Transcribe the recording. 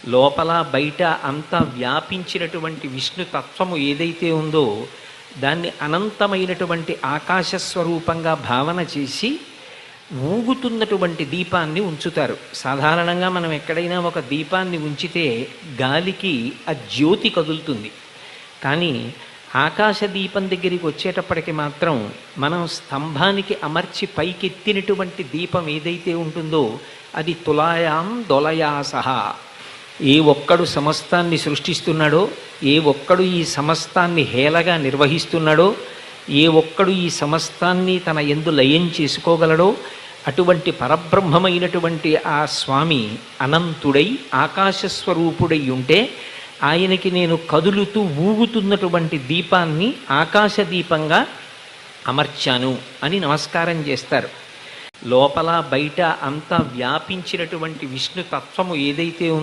లోపల బయట అంతా వ్యాపించినటువంటి విష్ణు తత్వము ఏదైతే ఉందో దాన్ని అనంతమైనటువంటి ఆకాశ స్వరూపంగా భావన చేసి ఊగుతున్నటువంటి దీపాన్ని ఉంచుతారు. సాధారణంగా మనం ఎక్కడైనా ఒక దీపాన్ని ఉంచితే గాలికి ఆ జ్యోతి కదులుతుంది. కానీ ఆకాశ దీపం దగ్గరికి వచ్చేటప్పటికి మాత్రం మనం స్తంభానికి అమర్చి పైకెత్తినటువంటి దీపం ఏదైతే ఉంటుందో అది తులాయాం దొలయా సహా. ఏ ఒక్కడు సమస్తాన్ని సృష్టిస్తున్నాడో, ఏ ఒక్కడు ఈ సమస్తాన్ని హేళగా నిర్వహిస్తున్నాడో, ఏ ఒక్కడు ఈ సమస్తాన్ని తన యందు లయం చేసుకోగలడో అటువంటి పరబ్రహ్మమైనటువంటి ఆ స్వామి అనంతుడై ఆకాశస్వరూపుడై ఉంటే ఆయనకి నేను కదులుతూ ఊగుతున్నటువంటి దీపాన్ని ఆకాశ దీపంగా అమర్చాను అని నమస్కారం చేస్తారు. లోపల బయట అంతా వ్యాపించినటువంటి విష్ణు తత్వము ఏదైతే ఉందో